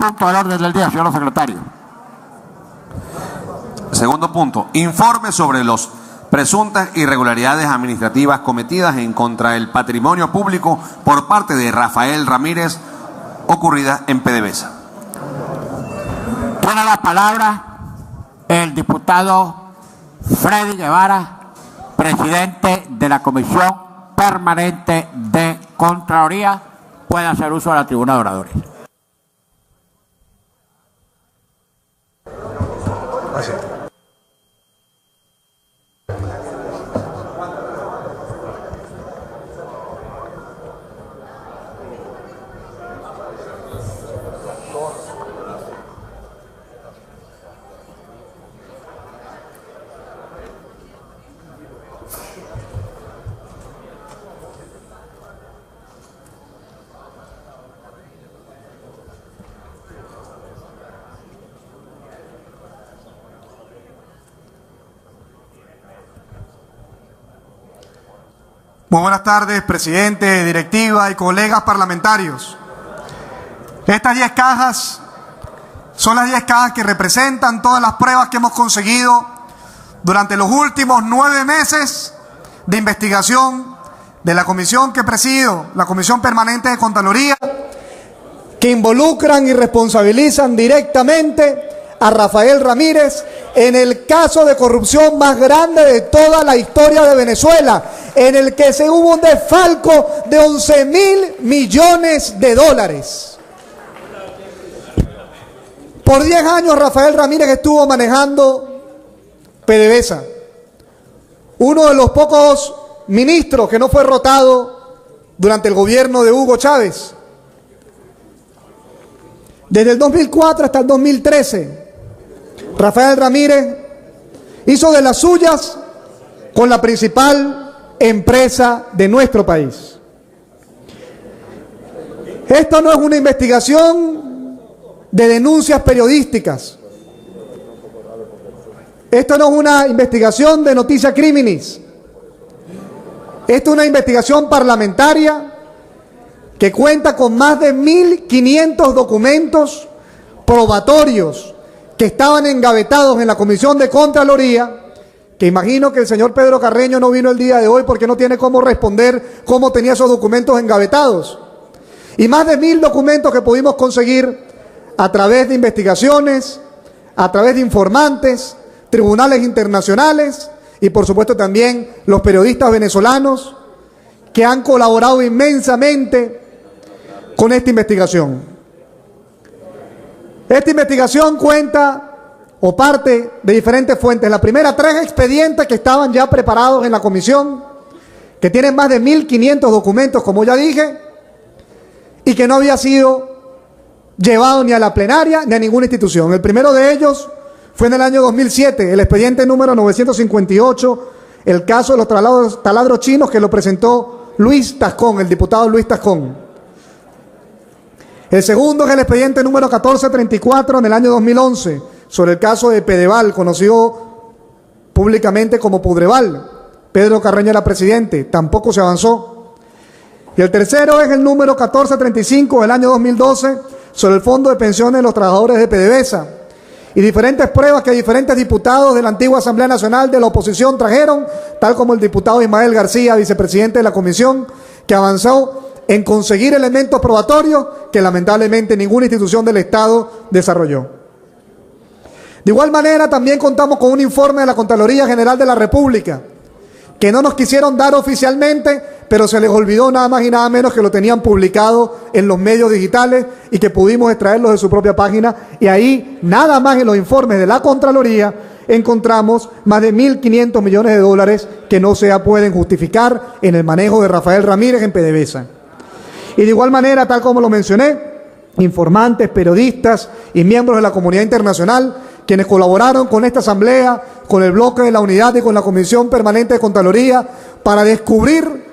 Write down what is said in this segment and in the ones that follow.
punto del orden del día, señor secretario. Segundo punto, informe sobre las presuntas irregularidades administrativas cometidas en contra del patrimonio público por parte de Rafael Ramírez, ocurridas en PDVSA. Tiene la palabra el diputado Freddy Guevara, presidente de la Comisión Permanente de Contraloría. Puede hacer uso de la tribuna de oradores. Muy buenas tardes, presidente, directiva y colegas parlamentarios. Estas 10 cajas son las 10 cajas que representan todas las pruebas que hemos conseguido durante los últimos 9 meses de investigación de la comisión que presido, la Comisión Permanente de Contraloría, que involucran y responsabilizan directamente a Rafael Ramírez en el caso de corrupción más grande de toda la historia de Venezuela, en el que se hubo un desfalco de 11.000 millones de dólares. Por 10 años Rafael Ramírez estuvo manejando PDVSA, uno de los pocos ministros que no fue rotado durante el gobierno de Hugo Chávez. Desde el 2004 hasta el 2013, Rafael Ramírez hizo de las suyas con la principal empresa de nuestro país. Esto no es una investigación de denuncias periodísticas. Esto no es una investigación de noticia criminis. Esto es una investigación parlamentaria que cuenta con más de 1.500 documentos probatorios que estaban engavetados en la Comisión de Contraloría, que imagino que el señor Pedro Carreño no vino el día de hoy porque no tiene cómo responder cómo tenía esos documentos engavetados. Y más de 1.000 documentos que pudimos conseguir a través de investigaciones, a través de informantes, tribunales internacionales y por supuesto también los periodistas venezolanos que han colaborado inmensamente con esta investigación. Esta investigación cuenta o parte de diferentes fuentes. La primera, 3 expedientes que estaban ya preparados en la comisión, que tienen más de 1.500 documentos, como ya dije, y que no había sido llevado ni a la plenaria ni a ninguna institución. El primero de ellos fue en el año 2007, el expediente número 958, el caso de los taladros chinos, que lo presentó Luis Tascón, el diputado Luis Tascón. El segundo es el expediente número 1434 en el año 2011, sobre el caso de Pedeval, conocido públicamente como Pudreval. Pedro Carreño era presidente, tampoco se avanzó. Y el tercero es el número 1435 del año 2012, sobre el Fondo de Pensiones de los Trabajadores de PDVSA. Y diferentes pruebas que diferentes diputados de la antigua Asamblea Nacional de la oposición trajeron, tal como el diputado Ismael García, vicepresidente de la comisión, que avanzó en conseguir elementos probatorios que lamentablemente ninguna institución del Estado desarrolló. De igual manera, también contamos con un informe de la Contraloría General de la República, que no nos quisieron dar oficialmente, pero se les olvidó nada más y nada menos que lo tenían publicado en los medios digitales y que pudimos extraerlos de su propia página. Y ahí, nada más en los informes de la Contraloría, encontramos más de 1.500 millones de dólares que no se pueden justificar en el manejo de Rafael Ramírez en PDVSA. Y de igual manera, tal como lo mencioné, informantes, periodistas y miembros de la comunidad internacional, quienes colaboraron con esta asamblea, con el bloque de la unidad y con la Comisión Permanente de Contraloría para descubrir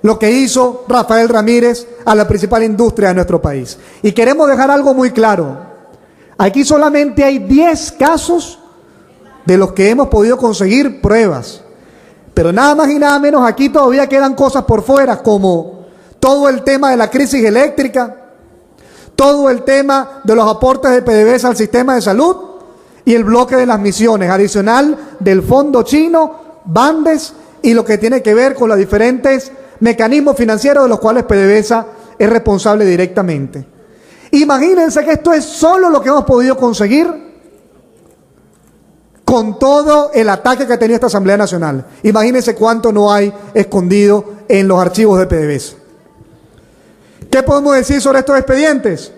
lo que hizo Rafael Ramírez a la principal industria de nuestro país. Y queremos dejar algo muy claro. Aquí solamente hay 10 casos de los que hemos podido conseguir pruebas. Pero nada más y nada menos, aquí todavía quedan cosas por fuera, como todo el tema de la crisis eléctrica, todo el tema de los aportes de PDVSA al sistema de salud y el bloque de las misiones, adicional del fondo chino, Bandes y lo que tiene que ver con los diferentes mecanismos financieros de los cuales PDVSA es responsable directamente. Imagínense que esto es solo lo que hemos podido conseguir con todo el ataque que ha tenido esta Asamblea Nacional. Imagínense cuánto no hay escondido en los archivos de PDVSA. ¿Qué podemos decir sobre estos expedientes?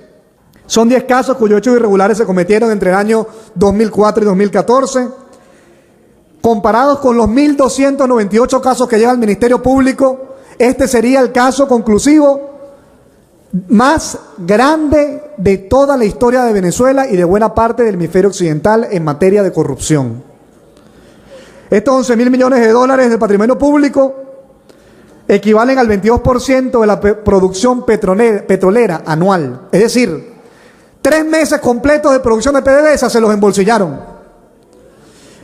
Son 10 casos cuyos hechos irregulares se cometieron entre el año 2004 y 2014. Comparados con los 1.298 casos que lleva el Ministerio Público, este sería el caso conclusivo más grande de toda la historia de Venezuela y de buena parte del hemisferio occidental en materia de corrupción. Estos 11.000 millones de dólares del patrimonio público equivalen al 22% de la producción petrolera anual. Es decir, 3 meses completos de producción de PDVSA se los embolsillaron.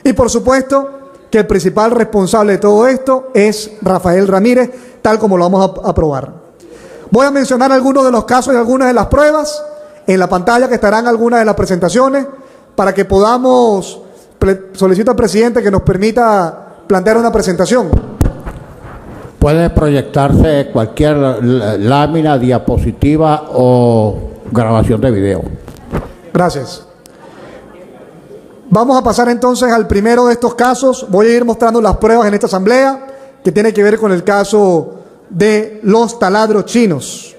Y por supuesto que el principal responsable de todo esto es Rafael Ramírez, tal como lo vamos a probar. Voy a mencionar algunos de los casos y algunas de las pruebas en la pantalla, que estarán algunas de las presentaciones, para que podamos, solicito al presidente que nos permita plantear una presentación. Puede proyectarse cualquier lámina, diapositiva o grabación de video. Gracias. Vamos a pasar entonces al primero de estos casos. Voy a ir mostrando las pruebas en esta asamblea, que tiene que ver con el caso de los taladros chinos.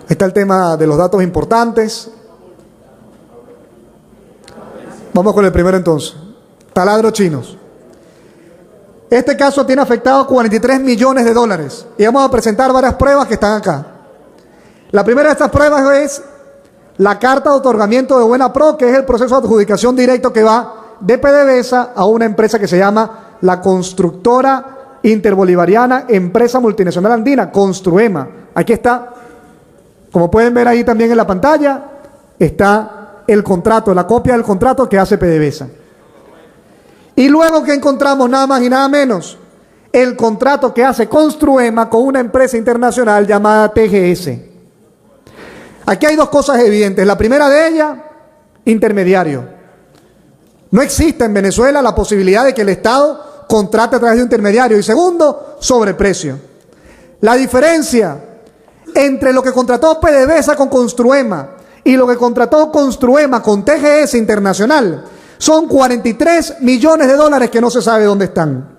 Está el tema de los datos importantes. Vamos con el primero entonces. Taladros chinos. Este caso tiene afectado 43 millones de dólares. Y vamos a presentar varias pruebas que están acá. La primera de estas pruebas es la carta de otorgamiento de Buena Pro, que es el proceso de adjudicación directo que va de PDVSA a una empresa que se llama la Constructora Interbolivariana Empresa Multinacional Andina, Construema. Aquí está, como pueden ver ahí también en la pantalla, está el contrato, la copia del contrato que hace PDVSA. Y luego que encontramos nada más y nada menos el contrato que hace Construema con una empresa internacional llamada TGS. Aquí hay dos cosas evidentes. La primera de ellas, intermediario. No existe en Venezuela la posibilidad de que el Estado contrate a través de un intermediario. Y segundo, sobreprecio. La diferencia entre lo que contrató PDVSA con Construema y lo que contrató Construema con TGS Internacional son 43 millones de dólares que no se sabe dónde están.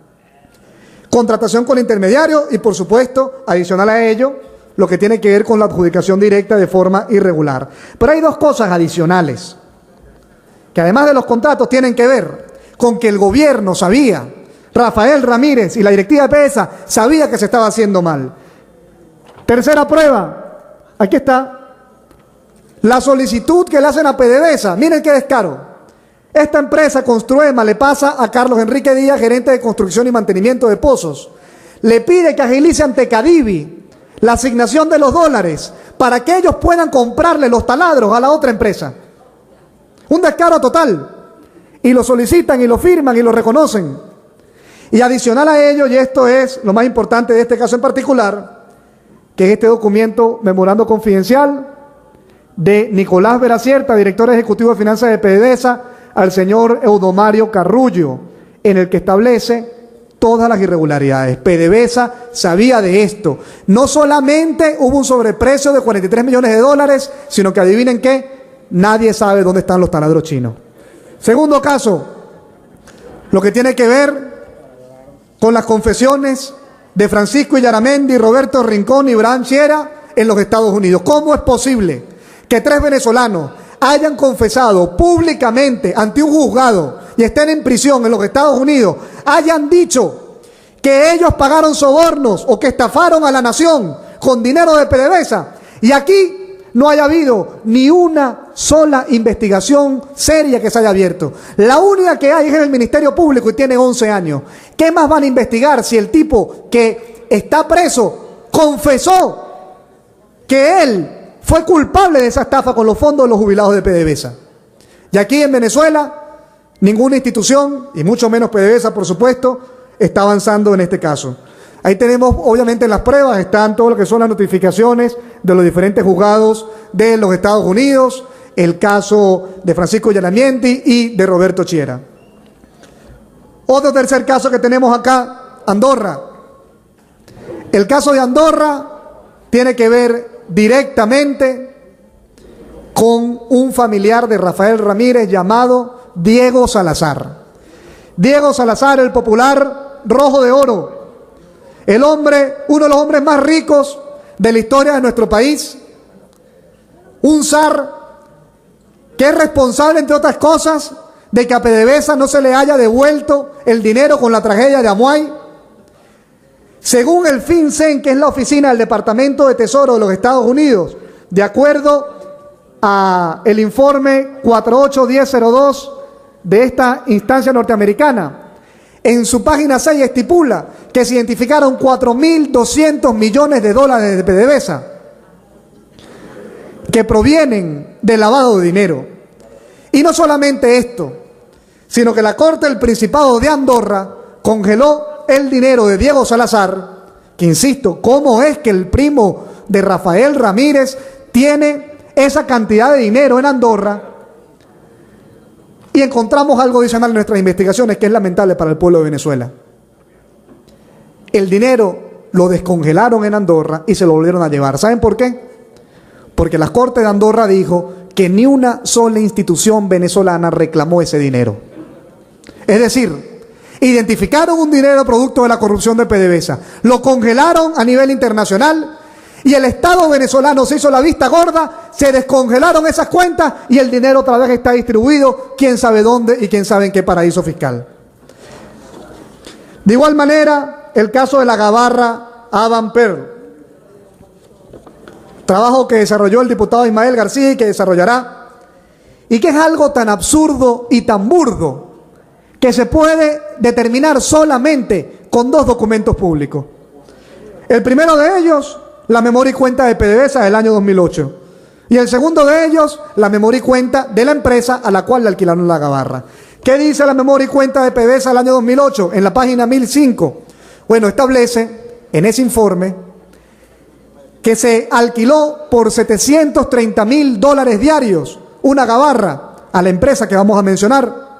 Contratación con intermediario y, por supuesto, adicional a ello, lo que tiene que ver con la adjudicación directa de forma irregular. Pero hay dos cosas adicionales que, además de los contratos, tienen que ver con que el gobierno sabía, Rafael Ramírez y la directiva de PDVSA sabía que se estaba haciendo mal. Tercera prueba, aquí está, la solicitud que le hacen a PDVSA. Miren qué descaro. Esta empresa, Construema, le pasa a Carlos Enrique Díaz, gerente de construcción y mantenimiento de pozos. Le pide que agilice ante Cadivi la asignación de los dólares para que ellos puedan comprarle los taladros a la otra empresa. Un descaro total. Y lo solicitan y lo firman y lo reconocen. Y adicional a ello, y esto es lo más importante de este caso en particular, que es este documento, memorando confidencial, de Nicolás Veracierta, director ejecutivo de finanzas de PDVSA, al señor Eudomario Carrullo, en el que establece todas las irregularidades. PDVSA sabía de esto. No solamente hubo un sobreprecio de 43 millones de dólares, sino que adivinen qué, nadie sabe dónde están los taladros chinos. Segundo caso, lo que tiene que ver con las confesiones de Francisco Illaramendi, Roberto Rincón y Bram Chiera en los Estados Unidos. ¿Cómo es posible que 3 venezolanos hayan confesado públicamente ante un juzgado y estén en prisión en los Estados Unidos, hayan dicho que ellos pagaron sobornos o que estafaron a la nación con dinero de PDVSA, y aquí no haya habido ni una sola investigación seria que se haya abierto? La única que hay es el Ministerio Público y tiene 11 años. ¿Qué más van a investigar si el tipo que está preso confesó que él fue culpable de esa estafa con los fondos de los jubilados de PDVSA? Y aquí en Venezuela, ninguna institución, y mucho menos PDVSA, por supuesto, está avanzando en este caso. Ahí tenemos, obviamente, en las pruebas, están todo lo que son las notificaciones de los diferentes juzgados de los Estados Unidos, el caso de Francisco Yaramienti y de Roberto Chiera. Otro tercer caso que tenemos acá, Andorra. El caso de Andorra tiene que ver directamente con un familiar de Rafael Ramírez llamado Diego Salazar. Diego Salazar, el popular Rojo de Oro, el hombre, uno de los hombres más ricos de la historia de nuestro país, un zar que es responsable, entre otras cosas, de que a PDVSA no se le haya devuelto el dinero con la tragedia de Amuay. Según el FinCEN, que es la oficina del Departamento de Tesoro de los Estados Unidos, de acuerdo a el informe 481002 de esta instancia norteamericana, en su página 6 estipula que se identificaron 4.200 millones de dólares de PDVSA que provienen del lavado de dinero. Y no solamente esto, sino que la Corte del Principado de Andorra congeló el dinero de Diego Salazar, que insisto, ¿cómo es que el primo de Rafael Ramírez tiene esa cantidad de dinero en Andorra? Y encontramos algo adicional en nuestras investigaciones que es lamentable para el pueblo de Venezuela. El dinero lo descongelaron en Andorra y se lo volvieron a llevar. ¿Saben por qué? Porque la Corte de Andorra dijo que ni una sola institución venezolana reclamó ese dinero. Es decir, identificaron un dinero producto de la corrupción de PDVSA, lo congelaron a nivel internacional y el Estado venezolano se hizo la vista gorda, se descongelaron esas cuentas y el dinero otra vez está distribuido, quién sabe dónde y quién sabe en qué paraíso fiscal. De igual manera, el caso de la gabarra Adam Pearl, trabajo que desarrolló el diputado Ismael García y que desarrollará, y que es algo tan absurdo y tan burdo que se puede determinar solamente con dos documentos públicos. El primero de ellos, la memoria y cuenta de PDVSA del año 2008. Y el segundo de ellos, la memoria y cuenta de la empresa a la cual le alquilaron la gabarra. ¿Qué dice la memoria y cuenta de PDVSA del año 2008? En la página 1005. Bueno, establece en ese informe que se alquiló por $730.000 diarios una gabarra a la empresa que vamos a mencionar.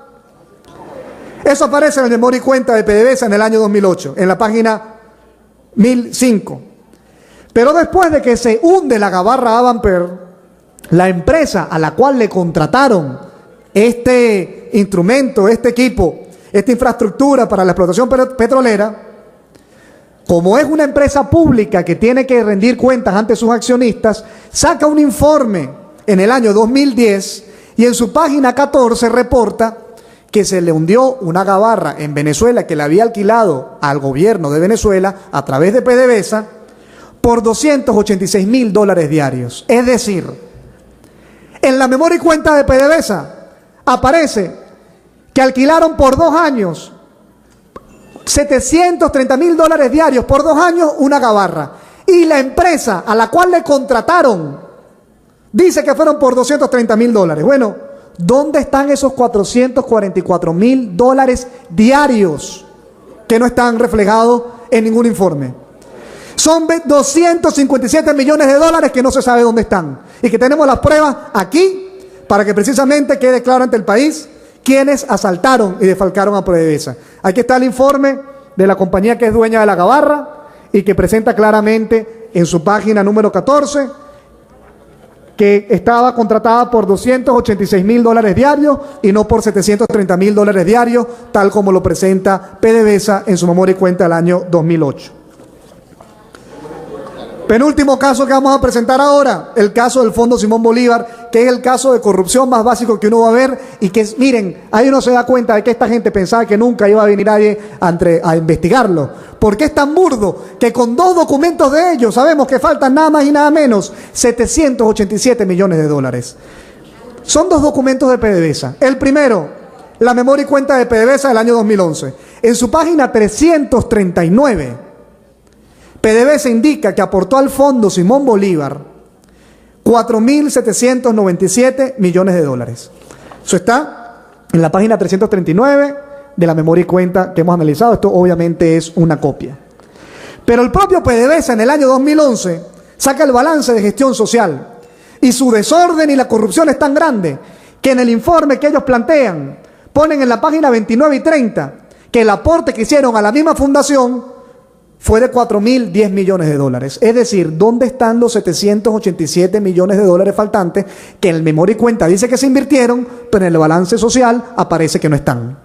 Eso aparece en la memoria y cuenta de PDVSA en el año 2008, en la página 1005. Pero después de que se hunde la gabarra Adam Pearl, la empresa a la cual le contrataron este instrumento, este equipo, esta infraestructura para la explotación petrolera, como es una empresa pública que tiene que rendir cuentas ante sus accionistas, saca un informe en el año 2010 y en su página 14 reporta que se le hundió una gabarra en Venezuela que le había alquilado al gobierno de Venezuela a través de PDVSA por $286.000 diarios. Es decir, en la memoria y cuenta de PDVSA aparece que alquilaron por 2 años $730.000 diarios por 2 años una gabarra. Y la empresa a la cual le contrataron dice que fueron por $230.000. Bueno, ¿dónde están esos $444.000 diarios que no están reflejados en ningún informe? Son $257 millones que no se sabe dónde están y que tenemos las pruebas aquí para que precisamente quede claro ante el país quienes asaltaron y defalcaron a PDVSA. Aquí está el informe de la compañía que es dueña de la gabarra y que presenta claramente en su página número 14 que estaba contratada por $286.000 diarios y no por $730.000 diarios, tal como lo presenta PDVSA en su memoria y cuenta del año 2008. Penúltimo caso que vamos a presentar ahora, el caso del Fondo Simón Bolívar, que es el caso de corrupción más básico que uno va a ver y que, miren, ahí uno se da cuenta de que esta gente pensaba que nunca iba a venir nadie a investigarlo. Porque es tan burdo que con 2 documentos de ellos sabemos que faltan nada más y nada menos $787 millones. Son 2 documentos de PDVSA. El primero, la memoria y cuenta de PDVSA del año 2011. En su página 339, PDVSA indica que aportó al Fondo Simón Bolívar $4.797 millones. Eso está en la página 339 de la memoria y cuenta que hemos analizado. Esto obviamente es una copia. Pero el propio PDVSA en el año 2011 saca el balance de gestión social y su desorden y la corrupción es tan grande que en el informe que ellos plantean ponen en la página 29 y 30 que el aporte que hicieron a la misma fundación fue de 4.010 millones de dólares. Es decir, ¿dónde están los 787 millones de dólares faltantes que en el memoria y cuenta dice que se invirtieron, pero en el balance social aparece que no están?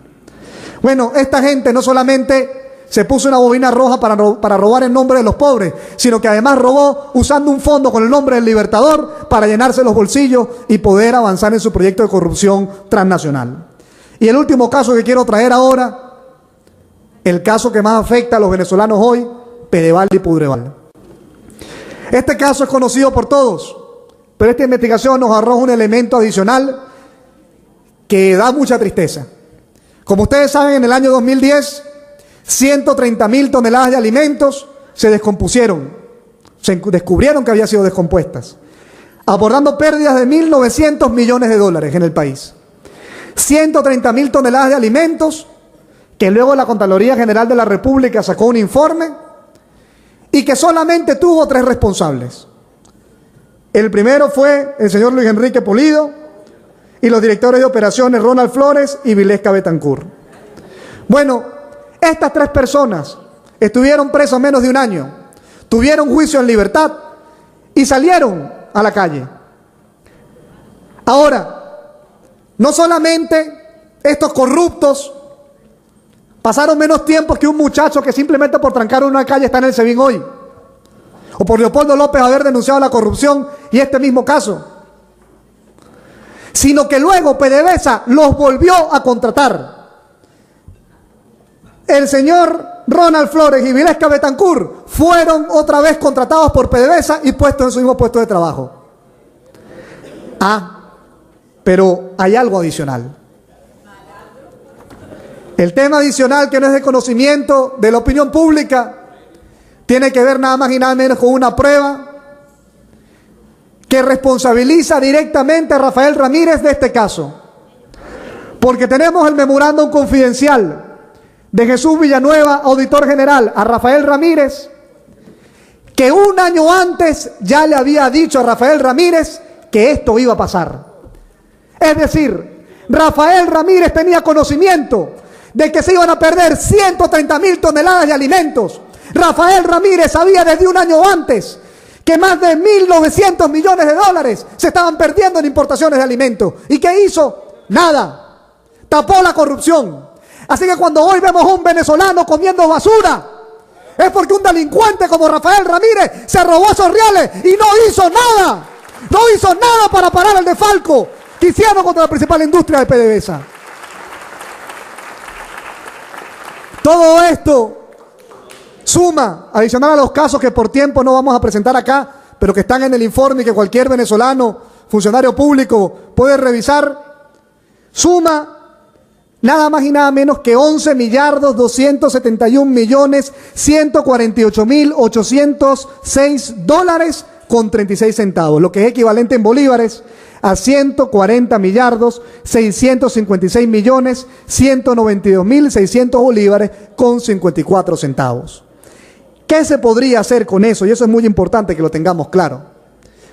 Bueno, esta gente no solamente se puso una bobina roja para robar en nombre de los pobres, sino que además robó usando un fondo con el nombre del Libertador para llenarse los bolsillos y poder avanzar en su proyecto de corrupción transnacional. Y el último caso que quiero traer ahora, el caso que más afecta a los venezolanos hoy, Pedeval y Pudreval. Este caso es conocido por todos, pero esta investigación nos arroja un elemento adicional que da mucha tristeza. Como ustedes saben, en el año 2010, 130.000 toneladas de alimentos se descompusieron, se descubrieron que habían sido descompuestas, abordando pérdidas de 1.900 millones de dólares en el país. 130.000 toneladas de alimentos que luego la Contraloría General de la República sacó un informe y que solamente tuvo 3 responsables. El primero fue el señor Luis Enrique Pulido y los directores de operaciones Ronald Flores y Vilesca Betancourt. Bueno, estas 3 personas estuvieron presos menos de un año, tuvieron juicio en libertad y salieron a la calle. Ahora, no solamente estos corruptos pasaron menos tiempo que un muchacho que simplemente por trancar una calle está en el SEBIN hoy, o por Leopoldo López haber denunciado la corrupción y este mismo caso, sino que luego PDVSA los volvió a contratar. El señor Ronald Flores y Vilesca Betancourt fueron otra vez contratados por PDVSA y puestos en su mismo puesto de trabajo. Pero hay algo adicional. El tema adicional que no es de conocimiento de la opinión pública tiene que ver nada más y nada menos con una prueba que responsabiliza directamente a Rafael Ramírez de este caso. Porque tenemos el memorándum confidencial de Jesús Villanueva, auditor general, a Rafael Ramírez, que un año antes ya le había dicho a Rafael Ramírez que esto iba a pasar. Es decir, Rafael Ramírez tenía conocimiento de que se iban a perder 130.000 toneladas de alimentos. Rafael Ramírez sabía desde un año antes que más de 1.900 millones de dólares se estaban perdiendo en importaciones de alimentos. ¿Y qué hizo? Nada. Tapó la corrupción. Así que cuando hoy vemos a un venezolano comiendo basura, es porque un delincuente como Rafael Ramírez se robó esos reales y no hizo nada. No hizo nada para parar el desfalco que hicieron contra la principal industria de PDVSA. Todo esto suma, adicional a los casos que por tiempo no vamos a presentar acá, pero que están en el informe y que cualquier venezolano, funcionario público, puede revisar, suma nada más y nada menos que 11.271.148.806 dólares con 36 centavos, lo que es equivalente en bolívares a 140.656.192.600 bolívares con 54 centavos. ¿Qué se podría hacer con eso? Y eso es muy importante que lo tengamos claro.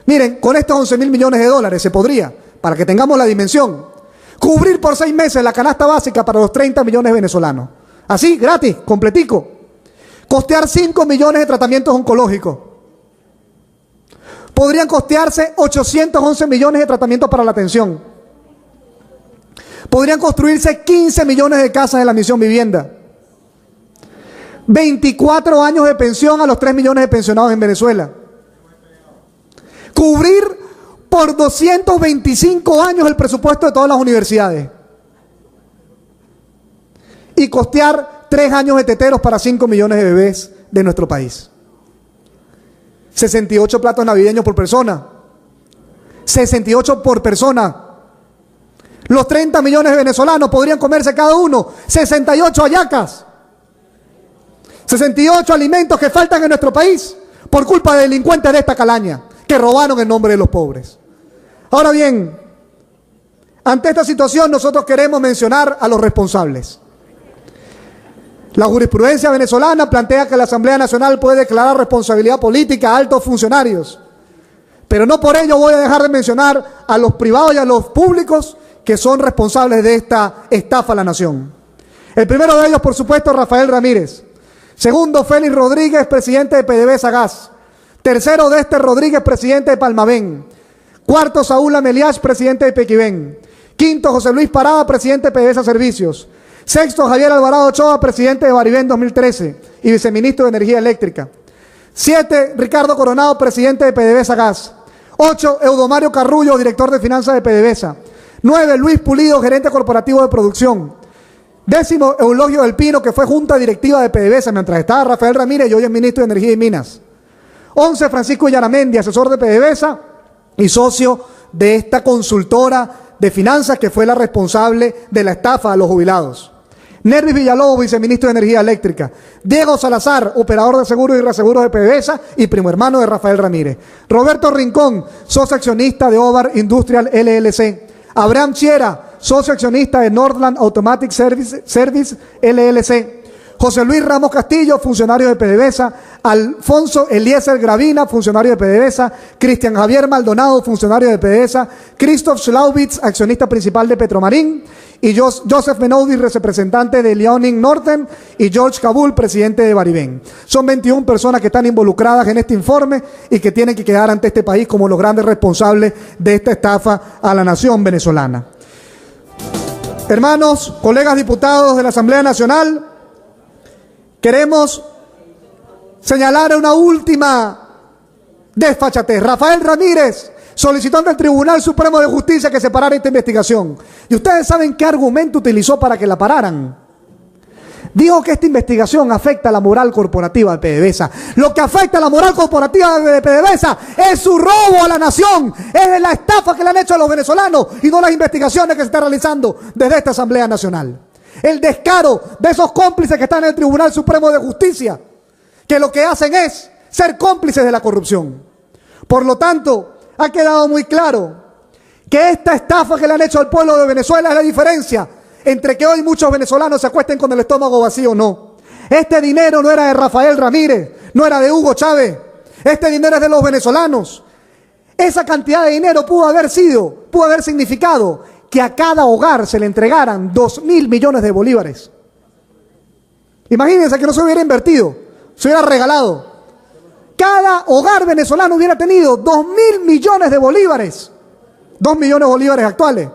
Miren, con estos 11.000 millones de dólares se podría, para que tengamos la dimensión, cubrir por 6 meses la canasta básica para los 30 millones de venezolanos. Así, gratis, completico. Costear 5 millones de tratamientos oncológicos. Podrían costearse 811 millones de tratamientos para la atención. Podrían construirse 15 millones de casas de la Misión Vivienda. 24 años de pensión a los 3 millones de pensionados en Venezuela. Cubrir por 225 años el presupuesto de todas las universidades. Y costear 3 años de teteros para 5 millones de bebés de nuestro país. 68 platos navideños por persona. 68 por persona. Los 30 millones de venezolanos podrían comerse cada uno 68 hallacas. 68 alimentos que faltan en nuestro país por culpa de delincuentes de esta calaña que robaron en nombre de los pobres. Ahora bien, ante esta situación nosotros queremos mencionar a los responsables. La jurisprudencia venezolana plantea que la Asamblea Nacional puede declarar responsabilidad política a altos funcionarios Pero no por ello voy a dejar de mencionar a los privados y a los públicos que son responsables de esta estafa a la nación. El primero de ellos, por supuesto, Rafael Ramírez. Segundo, Félix Rodríguez, presidente de PDVSA Gas. Tercero, Dexter Rodríguez, presidente de Palmavén. Cuarto, Saúl Ameliach, presidente de Pequibén. Quinto, José Luis Parada, presidente de PDVSA Servicios. Sexto, Javier Alvarado Ochoa, presidente de Baribén 2013 y viceministro de Energía Eléctrica. 7, Ricardo Coronado, presidente de PDVSA Gas. 8, Eudomario Carrullo, director de finanzas de PDVSA. 9, Luis Pulido, gerente corporativo de producción. 10, Eulogio del Pino, que fue junta directiva de PDVSA mientras estaba Rafael Ramírez y hoy es ministro de Energía y Minas. 11, Francisco Yaramendi, asesor de PDVSA y socio de esta consultora de finanzas que fue la responsable de la estafa a los jubilados. Nervis Villalobos, viceministro de Energía Eléctrica. Diego Salazar, operador de seguros y reaseguros de PDVSA y primo hermano de Rafael Ramírez. Roberto Rincón, socio accionista de Ovar Industrial LLC. Abraham Chiera, socio accionista de Northland Automatic Service LLC. José Luis Ramos Castillo, funcionario de PDVSA. Alfonso Eliezer Gravina, funcionario de PDVSA. Cristian Javier Maldonado, funcionario de PDVSA. Christoph Schlaubitz, accionista principal de Petromarín. Y Joseph Menoudi, representante de Liaoning Northern. Y George Kabul, presidente de Baribén. Son 21 personas que están involucradas en este informe y que tienen que quedar ante este país como los grandes responsables de esta estafa a la nación venezolana. Hermanos, colegas diputados de la Asamblea Nacional, queremos señalar una última desfachatez. Rafael Ramírez solicitó ante el Tribunal Supremo de Justicia que se parara esta investigación. ¿Y ustedes saben qué argumento utilizó para que la pararan? Dijo que esta investigación afecta a la moral corporativa de PDVSA. Lo que afecta a la moral corporativa de PDVSA es su robo a la nación, es la estafa que le han hecho a los venezolanos y no las investigaciones que se están realizando desde esta Asamblea Nacional. El descaro de esos cómplices que están en el Tribunal Supremo de Justicia, que lo que hacen es ser cómplices de la corrupción. Por lo tanto, ha quedado muy claro que esta estafa que le han hecho al pueblo de Venezuela es la diferencia entre que hoy muchos venezolanos se acuesten con el estómago vacío o no. Este dinero no era de Rafael Ramírez, no era de Hugo Chávez, este dinero es de los venezolanos. Esa cantidad de dinero pudo haber significado que a cada hogar se le entregaran 2.000 millones de bolívares. Imagínense que no se hubiera invertido, se hubiera regalado. Cada hogar venezolano hubiera tenido 2.000 millones de bolívares, 2 millones de bolívares actuales.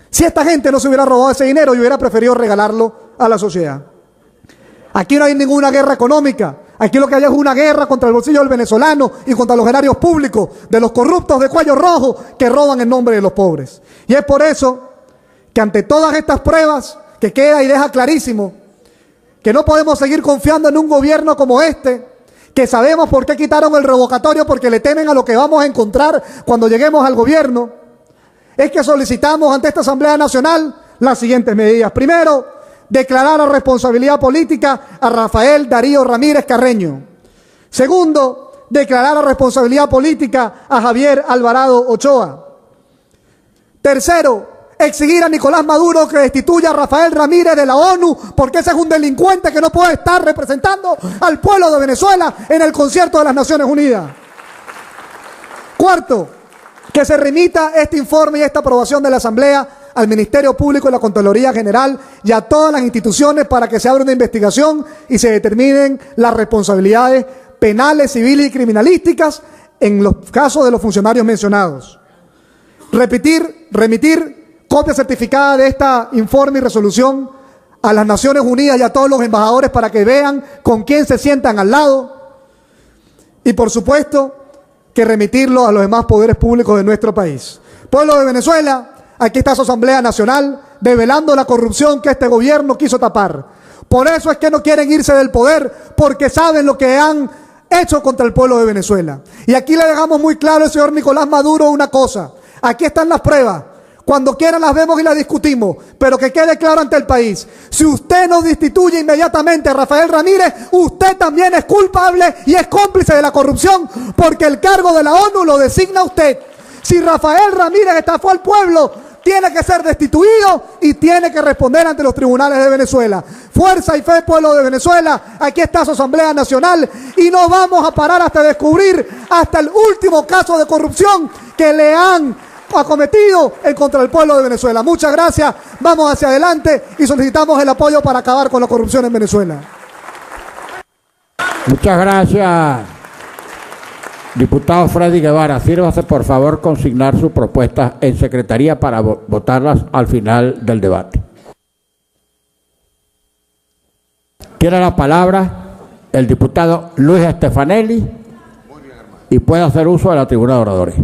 Si esta gente no se hubiera robado ese dinero y hubiera preferido regalarlo a la sociedad. Aquí no hay ninguna guerra económica. Aquí lo que hay es una guerra contra el bolsillo del venezolano y contra los erarios públicos de los corruptos de cuello rojo que roban en nombre de los pobres. Y es por eso que ante todas estas pruebas que queda y deja clarísimo que no podemos seguir confiando en un gobierno como este, que sabemos por qué quitaron el revocatorio, porque le temen a lo que vamos a encontrar cuando lleguemos al gobierno, es que solicitamos ante esta Asamblea Nacional las siguientes medidas. Primero, declarar a responsabilidad política a Rafael Darío Ramírez Carreño. Segundo, declarar a responsabilidad política a Javier Alvarado Ochoa. Tercero, exigir a Nicolás Maduro que destituya a Rafael Ramírez de la ONU, porque ese es un delincuente que no puede estar representando al pueblo de Venezuela en el concierto de las Naciones Unidas. Cuarto, que se remita este informe y esta aprobación de la Asamblea al Ministerio Público y la Contraloría General y a todas las instituciones para que se abra una investigación y se determinen las responsabilidades penales, civiles y criminalísticas en los casos de los funcionarios mencionados. Remitir copia certificada de este informe y resolución a las Naciones Unidas y a todos los embajadores para que vean con quién se sientan al lado. Y por supuesto, que remitirlo a los demás poderes públicos de nuestro país. Pueblo de Venezuela, aquí está su Asamblea Nacional, develando la corrupción que este gobierno quiso tapar. Por eso es que no quieren irse del poder, porque saben lo que han hecho contra el pueblo de Venezuela. Y aquí le dejamos muy claro al señor Nicolás Maduro una cosa. Aquí están las pruebas. Cuando quieran las vemos y las discutimos, pero que quede claro ante el país. Si usted no destituye inmediatamente a Rafael Ramírez, usted también es culpable y es cómplice de la corrupción, porque el cargo de la ONU lo designa usted. Si Rafael Ramírez estafó al pueblo, tiene que ser destituido y tiene que responder ante los tribunales de Venezuela. Fuerza y fe, pueblo de Venezuela, aquí está su Asamblea Nacional y no vamos a parar hasta descubrir hasta el último caso de corrupción que le han acometido en contra del pueblo de Venezuela. Muchas gracias, vamos hacia adelante y solicitamos el apoyo para acabar con la corrupción en Venezuela. Muchas gracias, diputado Freddy Guevara. Sírvase por favor consignar sus propuestas en secretaría para votarlas al final del debate. Tiene la palabra el diputado Luis Estefanelli y puede hacer uso de la tribuna de oradores.